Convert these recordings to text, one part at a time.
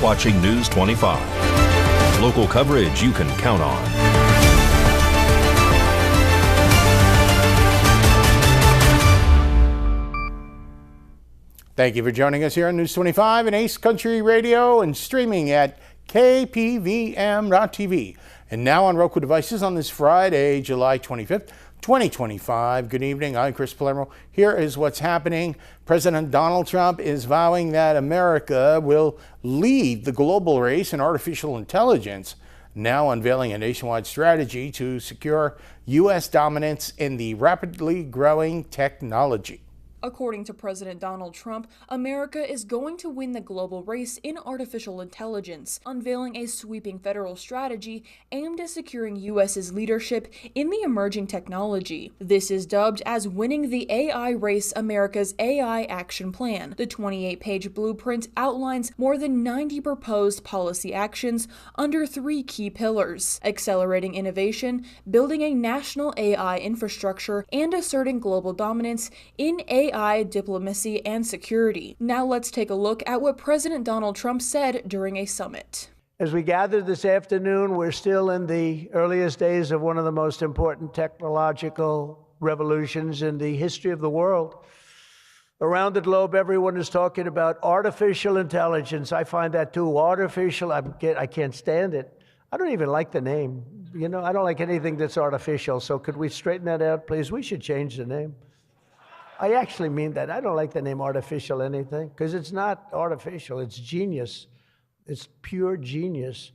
watching News 25. Local coverage you can count on. Thank you for joining us here on News 25 and Ace Country Radio and streaming at KPVM.TV. And now on Roku devices on this Friday, July 25th, 2025. Good evening. I'm Chris Palermo. Here is what's happening. President Donald Trump is vowing that America will lead the global race in artificial intelligence, now unveiling a nationwide strategy to secure U.S. dominance in the rapidly growing technology. According to President Donald Trump, America is going to win the global race in artificial intelligence, unveiling a sweeping federal strategy aimed at securing U.S.'s leadership in the emerging technology. This is dubbed as Winning the AI Race, America's AI Action Plan. The 28-page blueprint outlines more than 90 proposed policy actions under 3 key pillars: accelerating innovation, building a national AI infrastructure, and asserting global dominance in AI diplomacy and security. Now let's take a look at what President Donald Trump said during a summit. As we gather this afternoon, we're still in the earliest days of one of the most important technological revolutions in the history of the world. Around the globe, everyone is talking about artificial intelligence. I find that too artificial. I can't stand it. I don't even like the name. You know, I don't like anything that's artificial. So could we straighten that out, please? We should change the name. I actually mean that. I don't like the name artificial anything, because it's not artificial, it's genius. It's pure genius.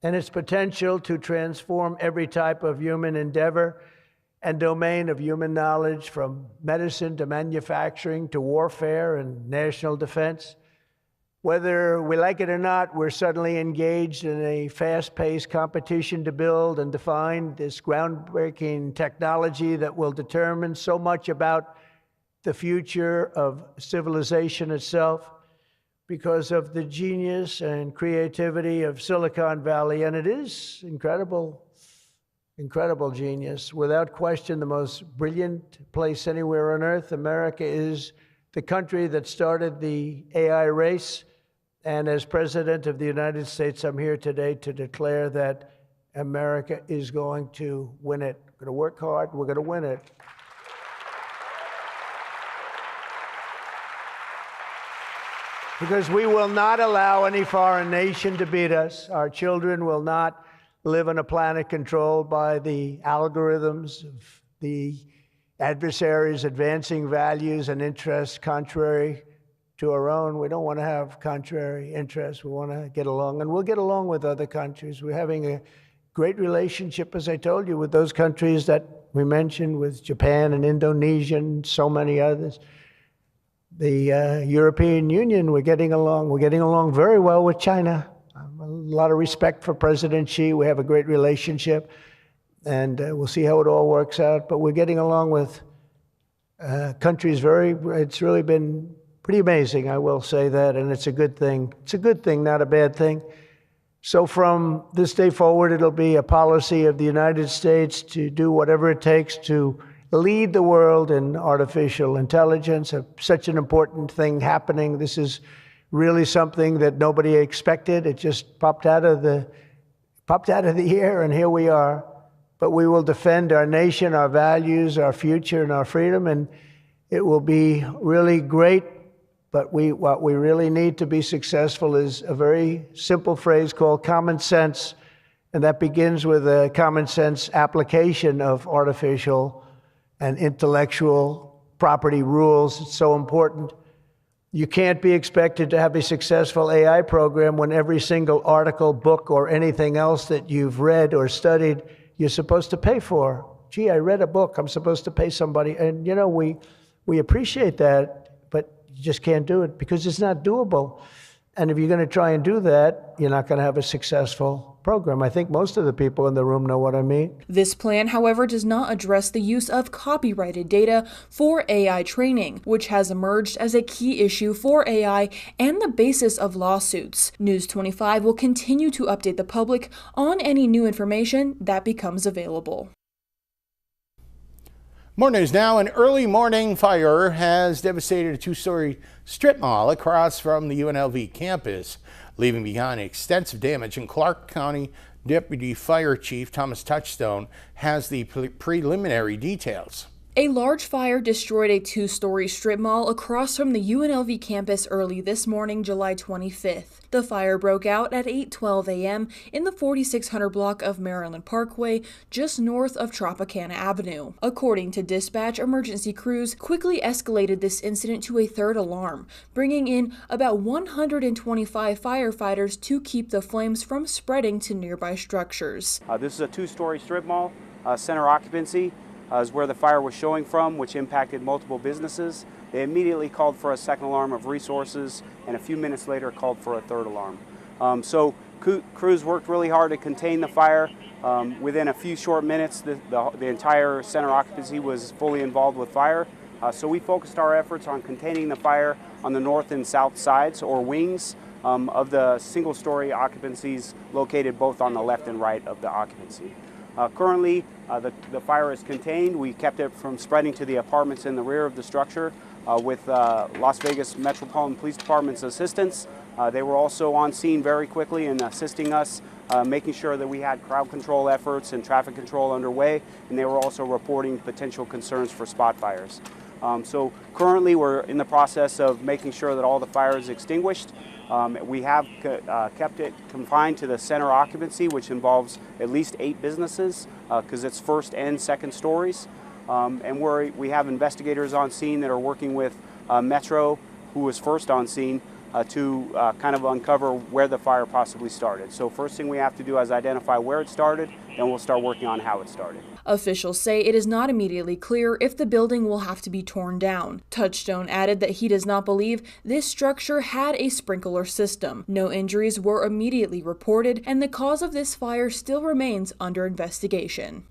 And its potential to transform every type of human endeavor and domain of human knowledge, from medicine to manufacturing to warfare and national defense. Whether we like it or not, we're suddenly engaged in a fast-paced competition to build and define this groundbreaking technology that will determine so much about the future of civilization itself, because of the genius and creativity of Silicon Valley. And it is incredible genius. Without question, the most brilliant place anywhere on earth. America is the country that started the AI race. And as President of the United States, I'm here today to declare that America is going to win it. We're going to work hard, we're going to win it. Because we will not allow any foreign nation to beat us. Our children will not live on a planet controlled by the algorithms of the adversaries advancing values and interests contrary to our own. We don't want to have contrary interests. We want to get along, and we'll get along with other countries. We're having a great relationship, as I told you, with those countries that we mentioned, with Japan and Indonesia and so many others. The European Union, we're getting along. We're getting along very well with China. A lot of respect for President Xi. We have a great relationship, and we'll see how it all works out. But we're getting along with countries it's really been pretty amazing, I will say that, and it's a good thing. It's a good thing, not a bad thing. So from this day forward, it'll be a policy of the United States to do whatever it takes to lead the world in artificial intelligence. Such an important thing happening. This is really something that nobody expected. It just popped out of the air, and here we are. But we will defend our nation, our values, our future, and our freedom, and it will be really great. But what we really need to be successful is a very simple phrase called common sense, and that begins with a common sense application of artificial and intellectual property rules. It's so important. You can't be expected to have a successful AI program when every single article, book, or anything else that you've read or studied, you're supposed to pay for. Gee, I read a book, I'm supposed to pay somebody. And you know, we appreciate that, but you just can't do it because it's not doable. And if you're going to try and do that, you're not going to have a successful program. I think most of the people in the room know what I mean. This plan, however, does not address the use of copyrighted data for AI training, which has emerged as a key issue for AI and the basis of lawsuits. News 25 will continue to update the public on any new information that becomes available. More news now. An early morning fire has devastated a two-story strip mall across from the UNLV campus, leaving behind extensive damage. In Clark County, Deputy Fire Chief Thomas Touchstone has the preliminary details. A large fire destroyed a two-story strip mall across from the UNLV campus early this morning, July 25th. The fire broke out at 8:12 a.m. in the 4600 block of Maryland Parkway, just north of Tropicana Avenue. According to dispatch, emergency crews quickly escalated this incident to a third alarm, bringing in about 125 firefighters to keep the flames from spreading to nearby structures. This is a two-story strip mall. Center occupancy is where the fire was showing from, which impacted multiple businesses. They immediately called for a second alarm of resources, and a few minutes later called for a third alarm. So crews worked really hard to contain the fire. Within a few short minutes, the entire center occupancy was fully involved with fire. So we focused our efforts on containing the fire on the north and south sides, or wings, of the single-story occupancies located both on the left and right of the occupancy. Currently, the fire is contained. We kept it from spreading to the apartments in the rear of the structure with Las Vegas Metropolitan Police Department's assistance. They were also on scene very quickly in assisting us, making sure that we had crowd control efforts and traffic control underway, and they were also reporting potential concerns for spot fires. So currently we're in the process of making sure that all the fire is extinguished. We have kept it confined to the center occupancy, which involves at least 8 businesses because it's first and second stories. And we have investigators on scene that are working with Metro, who was first on scene, to kind of uncover where the fire possibly started. So first thing we have to do is identify where it started, then we'll start working on how it started. Officials say it is not immediately clear if the building will have to be torn down. Touchstone added that he does not believe this structure had a sprinkler system. No injuries were immediately reported, and the cause of this fire still remains under investigation.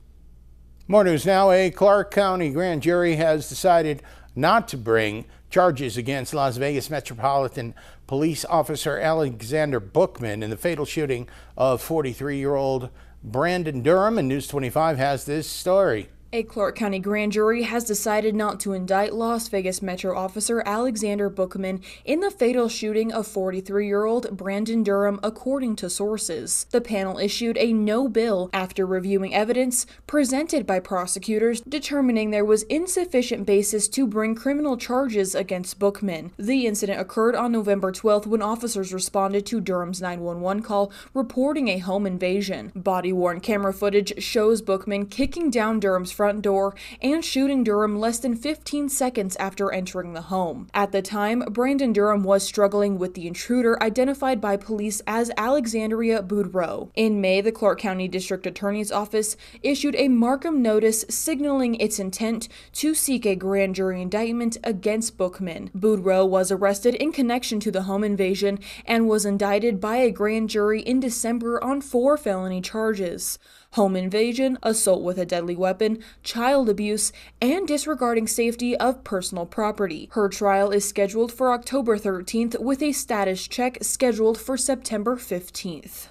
More news now. A Clark County grand jury has decided not to bring charges against Las Vegas Metropolitan Police Officer Alexander Bookman in the fatal shooting of 43-year-old Brandon Durham, and News 25 has this story. A Clark County grand jury has decided not to indict Las Vegas Metro officer Alexander Bookman in the fatal shooting of 43-year-old Brandon Durham, according to sources. The panel issued a no bill after reviewing evidence presented by prosecutors, determining there was insufficient basis to bring criminal charges against Bookman. The incident occurred on November 12th when officers responded to Durham's 911 call reporting a home invasion. Body-worn camera footage shows Bookman kicking down Durham's front door and shooting Durham less than 15 seconds after entering the home. At the time, Brandon Durham was struggling with the intruder, identified by police as Alexandria Boudreaux. In May, the Clark County District Attorney's Office issued a Markham notice signaling its intent to seek a grand jury indictment against Bookman. Boudreaux was arrested in connection to the home invasion and was indicted by a grand jury in December on 4 felony charges: home invasion, assault with a deadly weapon, child abuse, and disregarding safety of personal property. Her trial is scheduled for October 13th with a status check scheduled for September 15th.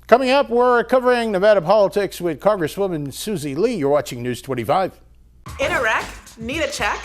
Coming up, we're covering Nevada politics with Congresswoman Susie Lee. You're watching News 25. In a wreck, need a check.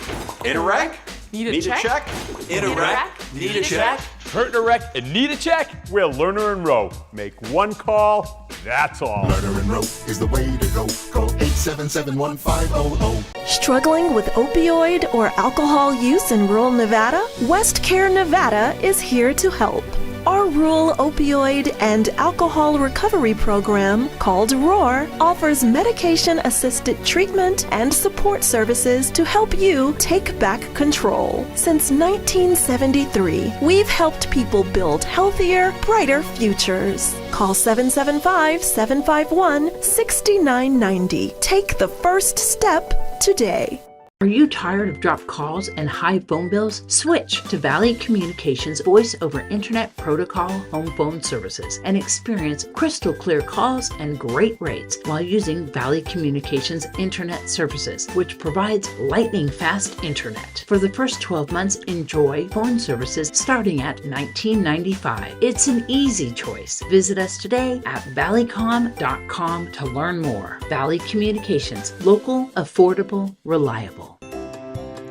In a wreck, need a check. In a wreck, need a check. Hurt in a wreck and need a check? We're Lerner and Rowe. Make one call, that's all. Lerner and Rowe is the way to go. Call 877-1500. Struggling with opioid or alcohol use in rural Nevada? West Care Nevada is here to help. Our rural opioid and alcohol recovery program, called ROAR, offers medication-assisted treatment and support services to help you take back control. Since 1973, we've helped people build healthier, brighter futures. Call 775-751-6990. Take the first step today. Are you tired of dropped calls and high phone bills? Switch to Valley Communications Voice over Internet Protocol home phone services and experience crystal clear calls and great rates while using Valley Communications Internet services, which provides lightning fast internet. For the first 12 months, enjoy phone services starting at $19.95. It's an easy choice. Visit us today at valleycom.com to learn more. Valley Communications, local, affordable, reliable.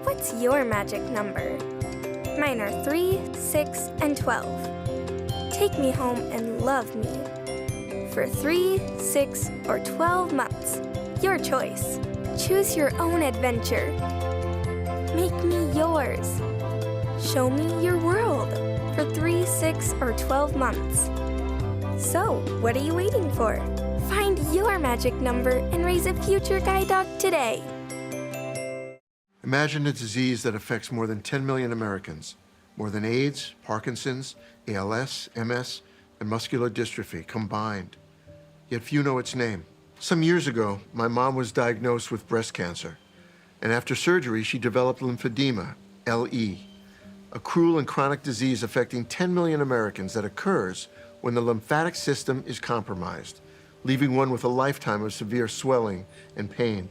What's your magic number? Mine are 3, 6, and 12. Take me home and love me. For 3, 6, or 12 months, your choice. Choose your own adventure. Make me yours. Show me your world for 3, 6, or 12 months. So, what are you waiting for? Find your magic number and raise a future guide dog today. Imagine a disease that affects more than 10 million Americans, more than AIDS, Parkinson's, ALS, MS, and muscular dystrophy combined. Yet few know its name. Some years ago, my mom was diagnosed with breast cancer, and after surgery, she developed lymphedema, LE, a cruel and chronic disease affecting 10 million Americans that occurs when the lymphatic system is compromised, leaving one with a lifetime of severe swelling and pain.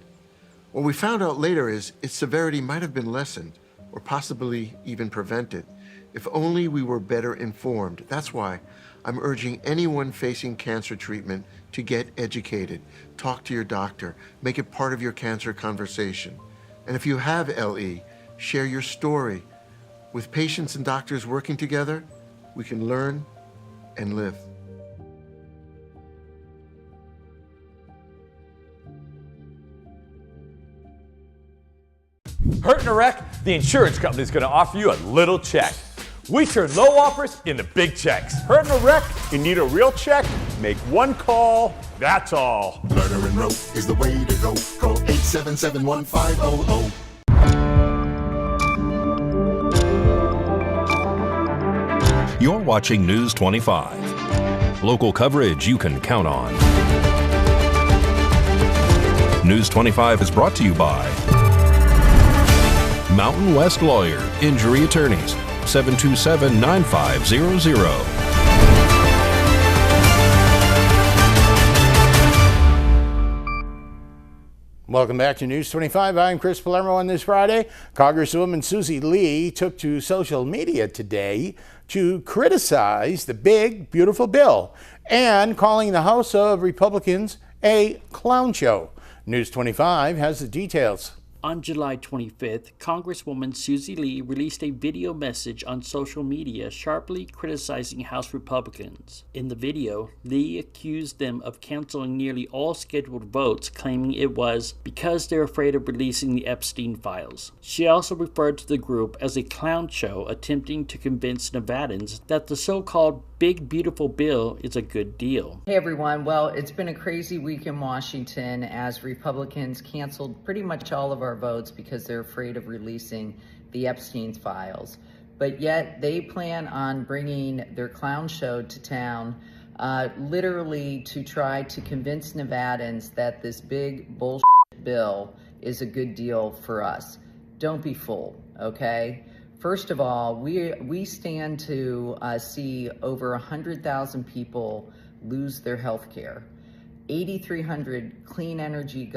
What we found out later is its severity might have been lessened or possibly even prevented if only we were better informed. That's why I'm urging anyone facing cancer treatment to get educated. Talk to your doctor. Make it part of your cancer conversation. And if you have LE, share your story. With patients and doctors working together, we can learn and live. Hurt in a wreck? The insurance company is going to offer you a little check. We turn low offers into big checks. Hurt in a wreck? You need a real check? Make one call, that's all. Lerner and Rowe is the way to go. Call 877-1500. You're watching News 25. Local coverage you can count on. News 25 is brought to you by Mountain West Lawyer, Injury Attorneys, 727-9500. Welcome back to News 25. I'm Chris Palermo. On this Friday, Congresswoman Susie Lee took to social media today to criticize the big, beautiful bill and calling the House of Republicans a clown show. News 25 has the details. On July 25th, Congresswoman Susie Lee released a video message on social media sharply criticizing House Republicans. In the video, Lee accused them of canceling nearly all scheduled votes, claiming it was because they're afraid of releasing the Epstein files. She also referred to the group as a clown show, attempting to convince Nevadans that the so-called big, beautiful bill is a good deal. Hey everyone, well, it's been a crazy week in Washington as Republicans canceled pretty much all of our votes because they're afraid of releasing the Epstein files. But yet they plan on bringing their clown show to town, literally to try to convince Nevadans that this big bullshit bill is a good deal for us. Don't be fooled, okay? First of all, we stand to see over 100,000 people lose their health care. 8,300 clean energy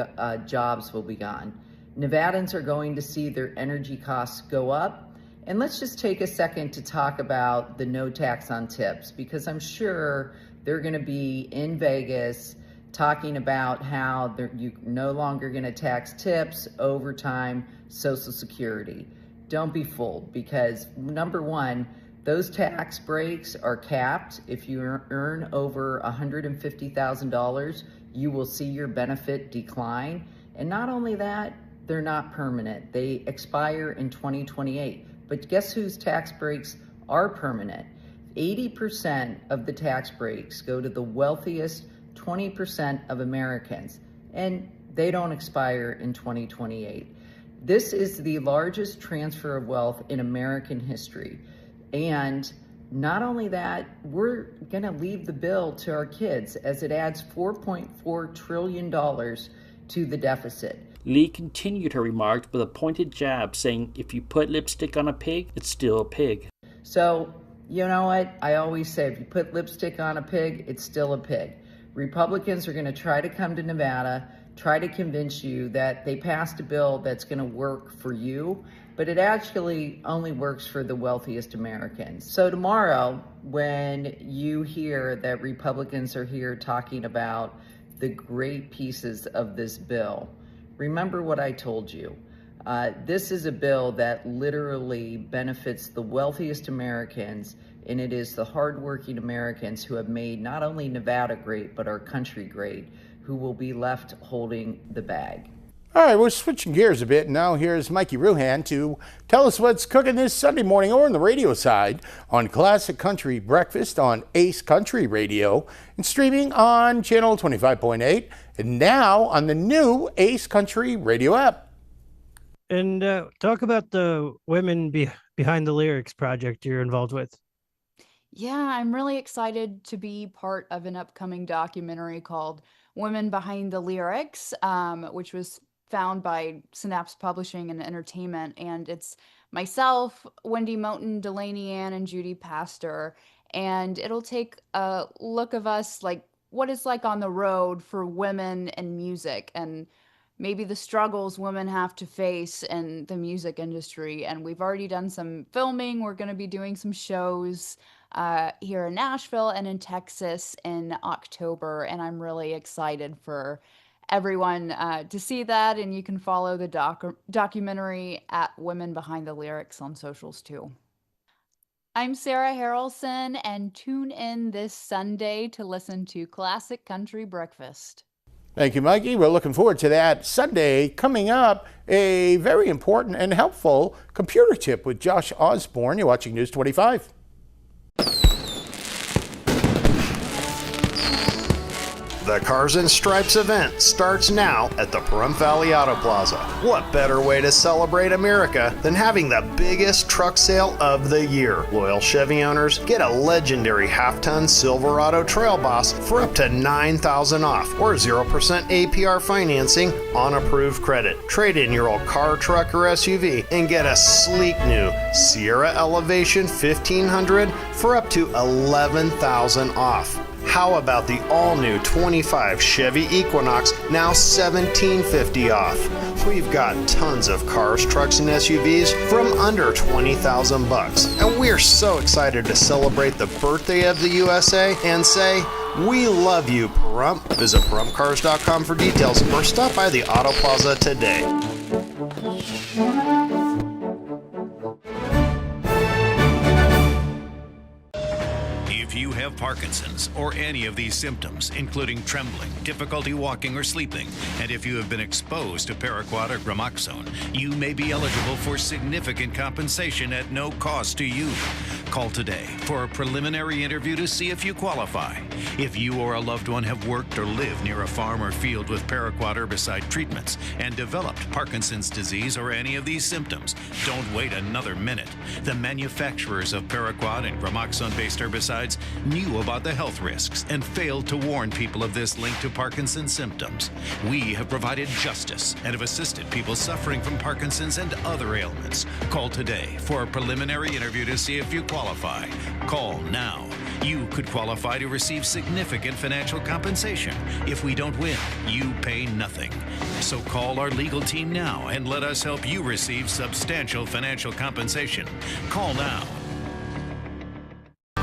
jobs will be gone. Nevadans are going to see their energy costs go up. And let's just take a second to talk about the no tax on tips, because I'm sure they're going to be in Vegas talking about how you're no longer going to tax tips, overtime, Social Security. Don't be fooled, because number one, those tax breaks are capped. If you earn over $150,000, you will see your benefit decline. And not only that, they're not permanent. They expire in 2028. But guess whose tax breaks are permanent? 80% of the tax breaks go to the wealthiest 20% of Americans, and they don't expire in 2028. This is the largest transfer of wealth in American history. And not only that, we're going to leave the bill to our kids as it adds $4.4 trillion to the deficit. Lee continued her remarks with a pointed jab, saying, if you put lipstick on a pig, it's still a pig. So, you know what? I always say, if you put lipstick on a pig, it's still a pig. Republicans are going to try to come to Nevada, try to convince you that they passed a bill that's going to work for you, but it actually only works for the wealthiest Americans. So tomorrow, when you hear that Republicans are here talking about the great pieces of this bill, remember what I told you. This is a bill that literally benefits the wealthiest Americans, and it is the hardworking Americans who have made not only Nevada great, but our country great, who will be left holding the bag. All right, we're switching gears a bit. Now here's Mikey Ruhan to tell us what's cooking this Sunday morning or on the radio side on Classic Country Breakfast on Ace Country Radio and streaming on Channel 25.8 and now on the new Ace Country Radio app. And talk about the Women Behind the Lyrics project you're involved with. Yeah, I'm really excited to be part of an upcoming documentary called Women Behind the Lyrics, which was found by Synapse Publishing and Entertainment. And it's myself, Wendy Moten, Delaney Ann, and Judy Pastor. And it'll take a look of us, like what it's like on the road for women and music, and maybe the struggles women have to face in the music industry. And we've already done some filming. We're going to be doing some shows here in Nashville and in Texas in October. And I'm really excited for everyone to see that. And you can follow the documentary at Women Behind the Lyrics on socials too. I'm Sarah Harrelson, and tune in this Sunday to listen to Classic Country Breakfast. Thank you, Mikey. We're looking forward to that Sunday. Coming up, a very important and helpful computer tip with Josh Osborne. You're watching News 25. The Cars and Stripes event starts now at the Pahrump Valley Auto Plaza. What better way to celebrate America than having the biggest truck sale of the year? Loyal Chevy owners get a legendary half-ton Silverado Trail Boss for up to $9,000 off or 0% APR financing on approved credit. Trade in your old car, truck, or SUV and get a sleek new Sierra Elevation 1500 for up to $11,000 off. How about the all-new 25 Chevy Equinox, now $1,750 off? We've got tons of cars, trucks, and SUVs from under $20,000. And we're so excited to celebrate the birthday of the USA and say, we love you, Pahrump. Visit PahrumpCars.com for details or stop by the Auto Plaza today. If you have Parkinson's or any of these symptoms, including trembling, difficulty walking or sleeping, and if you have been exposed to Paraquat or Gramoxone, you may be eligible for significant compensation at no cost to you. Call today for a preliminary interview to see if you qualify. If you or a loved one have worked or lived near a farm or field with Paraquat herbicide treatments and developed Parkinson's disease or any of these symptoms, don't wait another minute. The manufacturers of Paraquat and Gramoxone-based herbicides knew about the health risks and failed to warn people of this link to Parkinson's symptoms. We have provided justice and have assisted people suffering from Parkinson's and other ailments. Call today for a preliminary interview to see if you qualify. Call now. You could qualify to receive significant financial compensation. If we don't win, you pay nothing. So call our legal team now and let us help you receive substantial financial compensation. Call now.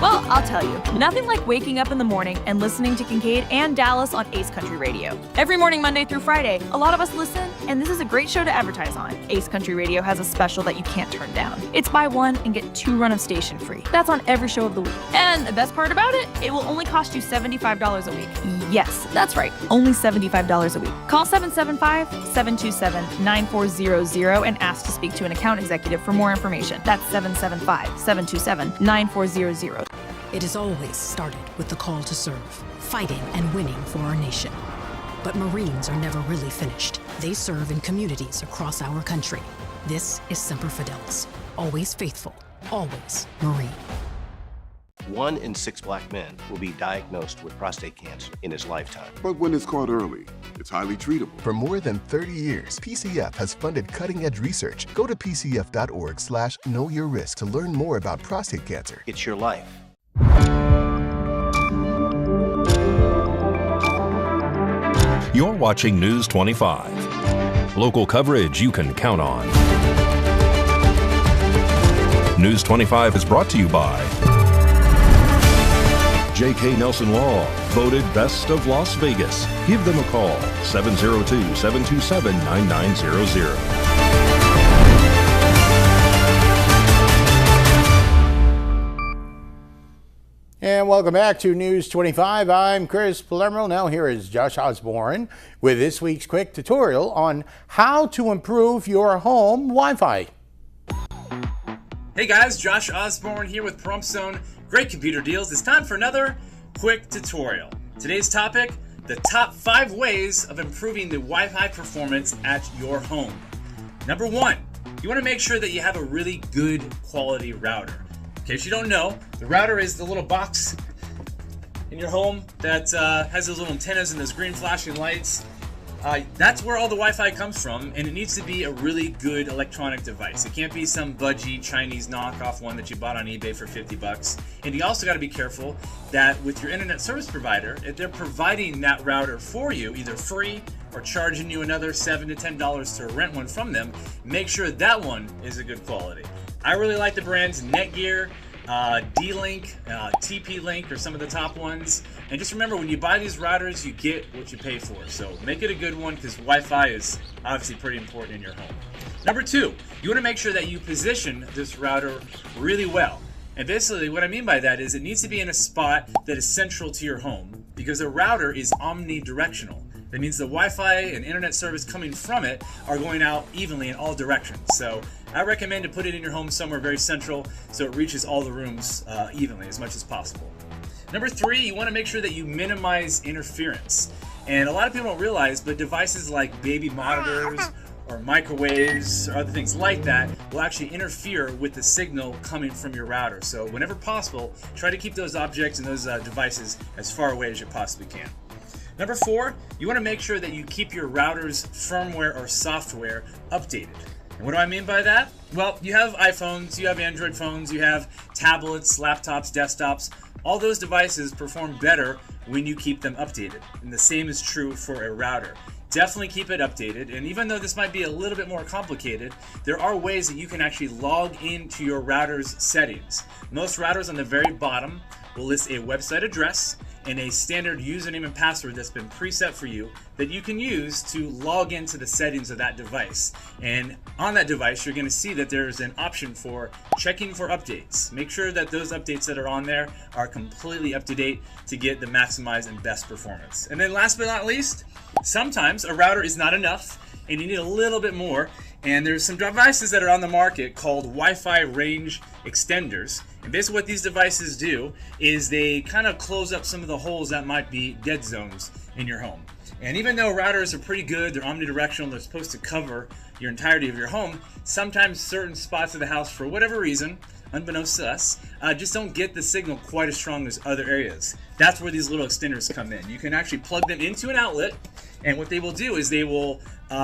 Well, I'll tell you, nothing like waking up in the morning and listening to Kincaid and Dallas on Ace Country Radio. Every morning, Monday through Friday, a lot of us listen, and this is a great show to advertise on. Ace Country Radio has a special that you can't turn down. It's buy one and get 2 run of station free. That's on every show of the week. And the best part about it, it will only cost you $75 a week. Yes, that's right, only $75 a week. Call 775-727-9400 and ask to speak to an account executive for more information. That's 775-727-9400. It has always started with the call to serve, fighting and winning for our nation. But Marines are never really finished. They serve in communities across our country. This is Semper Fidelis, always faithful, always Marine. 1 in 6 black men will be diagnosed with prostate cancer in his lifetime. But when it's caught early, it's highly treatable. For more than 30 years, PCF has funded cutting-edge research. Go to pcf.org/knowyourrisk to learn more about prostate cancer. It's your life. You're watching News 25. Local coverage you can count on. News 25 is brought to you by J.K. Nelson Law, voted best of Las Vegas. Give them a call, 702-727-9900. And welcome back to News 25. I'm Chris Palermo. Now here is Josh Osborne with this week's quick tutorial on how to improve your home Wi-Fi. Hey guys, Josh Osborne here with Pahrump Zone. Great computer deals. It's time for another quick tutorial. Today's topic, the top 5 ways of improving the Wi-Fi performance at your home. Number 1, you want to make sure that you have a really good quality router. In case you don't know, the router is the little box in your home that has those little antennas and those green flashing lights. That's where all the Wi-Fi comes from, and it needs to be a really good electronic device. It can't be some budgie Chinese knockoff one that you bought on eBay for 50 bucks. And you also got to be careful that with your internet service provider, if they're providing that router for you, either free or charging you another $7 to $10 to rent one from them, make sure that one is a good quality. I really like the brands Netgear, D-Link, TP-Link are some of the top ones. And just remember, when you buy these routers, you get what you pay for. So make it a good one, because Wi-Fi is obviously pretty important in your home. Number 2, you want to make sure that you position this router really well. And basically what I mean by that is it needs to be in a spot that is central to your home, because a router is omnidirectional. That means the Wi-Fi and internet service coming from it are going out evenly in all directions. So I recommend to put it in your home somewhere very central so it reaches all the rooms evenly as much as possible. Number 3, you want to make sure that you minimize interference. And a lot of people don't realize, but devices like baby monitors or microwaves or other things like that will actually interfere with the signal coming from your router. So whenever possible, try to keep those objects and those devices as far away as you possibly can. Number 4, you want to make sure that you keep your router's firmware or software updated. And what do I mean by that? Well, you have iPhones, you have Android phones, you have tablets, laptops, desktops. All those devices perform better when you keep them updated. And the same is true for a router. Definitely keep it updated. And even though this might be a little bit more complicated, there are ways that you can actually log into your router's settings. Most routers on the very bottom will list a website address and a standard username and password that's been preset for you that you can use to log into the settings of that device. And on that device, you're going to see that there's an option for checking for updates. Make sure that those updates that are on there are completely up to date to get the maximized and best performance. And then last but not least, sometimes a router is not enough and you need a little bit more. And there's some devices that are on the market called Wi-Fi range extenders. And basically what these devices do is they kind of close up some of the holes that might be dead zones in your home. And even though routers are pretty good, they're omnidirectional, they're supposed to cover your entirety of your home, sometimes certain spots of the house, for whatever reason, unbeknownst to us, just don't get the signal quite as strong as other areas. That's where these little extenders come in. You can actually plug them into an outlet, and what they will do is they will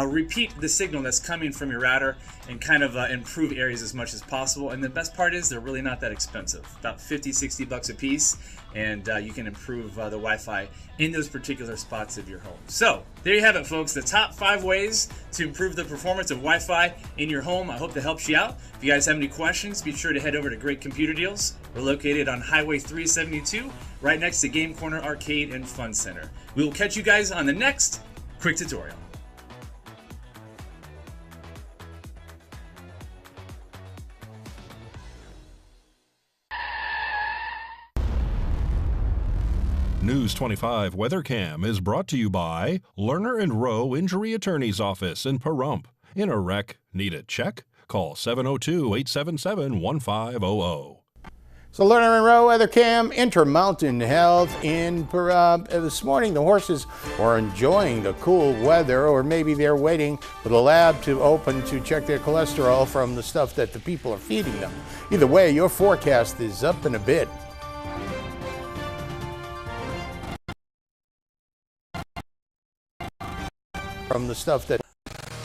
repeat the signal that's coming from your router and kind of improve areas as much as possible. And the best part is they're really not that expensive, about 50, 60 bucks a piece, and you can improve the Wi-Fi in those particular spots of your home. So there you have it, folks, the top 5 ways to improve the performance of Wi-Fi in your home. I hope that helps you out. If you guys have any questions, be sure to head over to Great Computer Deals. We're located on Highway 372, right next to Game Corner Arcade and Fun Center. We will catch you guys on the next quick tutorial. News 25 WeatherCam is brought to you by Lerner and Rowe Injury Attorney's Office in Pahrump. In a wreck, need a check? Call 702-877-1500. So Lerner and Rowe WeatherCam, Intermountain Health in Pahrump. This morning the horses are enjoying the cool weather, or maybe they're waiting for the lab to open to check their cholesterol from the stuff that the people are feeding them. Either way, your forecast is up in a bit. from the stuff that...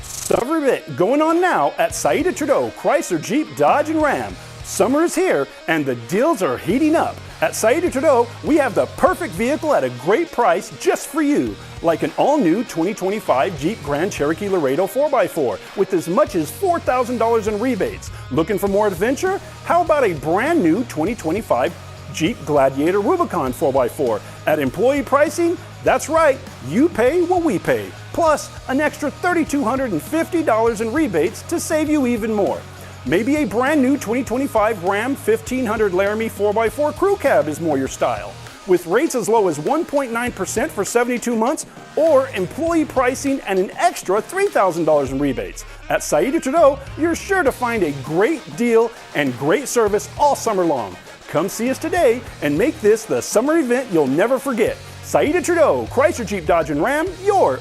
Summer event going on now at Saida Trudeau Chrysler, Jeep, Dodge, and Ram. Summer is here and the deals are heating up. At Saida Trudeau, we have the perfect vehicle at a great price just for you. Like an all-new 2025 Jeep Grand Cherokee Laredo 4x4 with as much as $4,000 in rebates. Looking for more adventure? How about a brand new 2025 Jeep Gladiator Rubicon 4x4 at employee pricing? That's right, you pay what we pay, plus an extra $3,250 in rebates to save you even more. Maybe a brand new 2025 Ram 1500 Laramie 4x4 Crew Cab is more your style, with rates as low as 1.9% for 72 months or employee pricing and an extra $3,000 in rebates. At Saida Trudeau, you're sure to find a great deal and great service all summer long. Come see us today and make this the summer event you'll never forget. Saida Trudeau, Chrysler, Jeep, Dodge, and Ram, your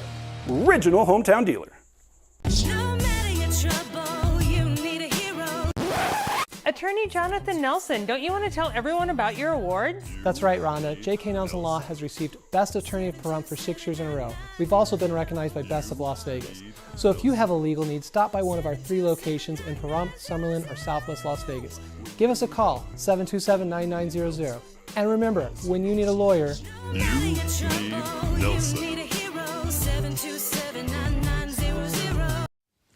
original hometown dealer. Attorney Jonathan Nelson, don't you want to tell everyone about your awards? That's right, Rhonda. J.K. Nelson Law has received Best Attorney of Pahrump for 6 years in a row. We've also been recognized by Best of Las Vegas. So if you have a legal need, stop by one of our 3 locations in Pahrump, Summerlin, or Southwest Las Vegas. Give us a call, 727-9900. And remember, when you need a lawyer, you need Nelson.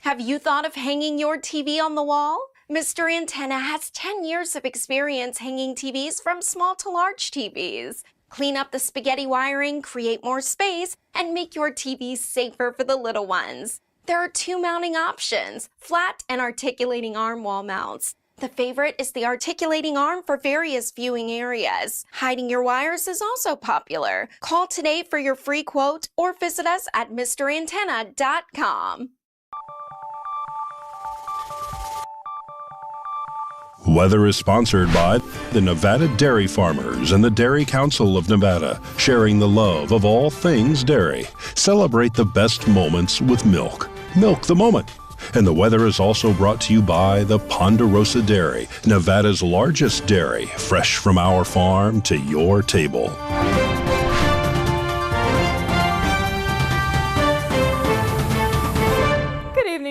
Have you thought of hanging your TV on the wall? Mr. Antenna has 10 years of experience hanging TVs from small to large TVs. Clean up the spaghetti wiring, create more space, and make your TV safer for the little ones. There are 2 mounting options, flat and articulating arm wall mounts. The favorite is the articulating arm for various viewing areas. Hiding your wires is also popular. Call today for your free quote or visit us at MrAntenna.com. Weather is sponsored by the Nevada Dairy Farmers and the Dairy Council of Nevada, sharing the love of all things dairy. Celebrate the best moments with milk. Milk the moment. And the weather is also brought to you by the Ponderosa Dairy, Nevada's largest dairy, fresh from our farm to your table.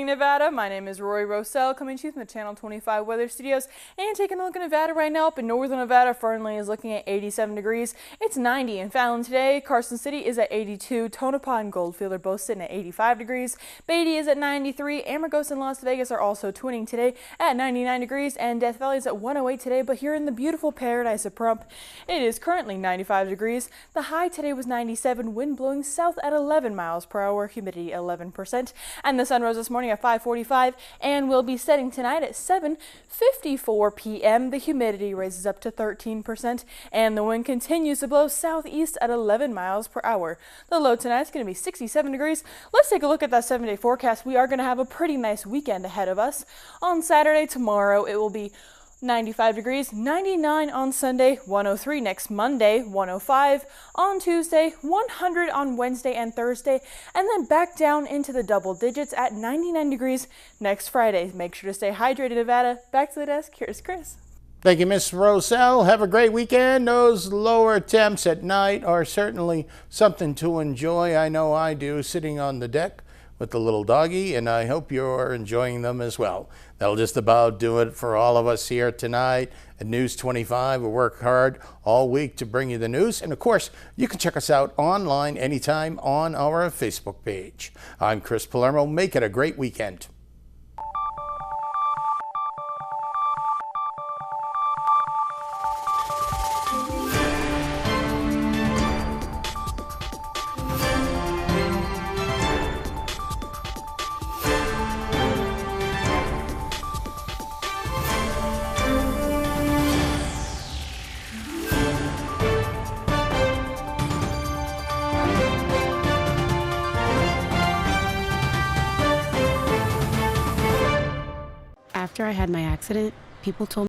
Nevada. My name is Rory Rossell, coming to you from the Channel 25 Weather Studios and taking a look at Nevada right now. Up in northern Nevada, Fernley is looking at 87 degrees. It's 90 in Fallon today. Carson City is at 82. Tonopah and Goldfield are both sitting at 85 degrees. Beatty is at 93. Amargos and Las Vegas are also twinning today at 99 degrees. And Death Valley is at 108 today. But here in the beautiful paradise of Pahrump, it is currently 95 degrees. The high today was 97. Wind blowing south at 11 miles per hour. Humidity 11%. And the sun rose this morning at 5:45 and will be setting tonight at 7:54 p.m. The humidity raises up to 13% and the wind continues to blow southeast at 11 miles per hour. The low tonight is going to be 67 degrees. Let's take a look at that 7-day forecast. We are going to have a pretty nice weekend ahead of us. On Saturday, tomorrow, it will be 95 degrees, 99 on Sunday, 103 next Monday, 105 on Tuesday, 100 on Wednesday and Thursday, and then back down into the double digits at 99 degrees next Friday. Make sure to stay hydrated, Nevada. Back to the desk. Here's Chris. Thank you, Miss Roselle. Have a great weekend. Those lower temps at night are certainly something to enjoy. I know I do, sitting on the deck with the little doggy, and I hope you're enjoying them as well. That'll just about do it for all of us here tonight at News 25. We work hard all week to bring you the news. And of course, you can check us out online anytime on our Facebook page. I'm Chris Palermo. Make it a great weekend. After I had my accident, people told me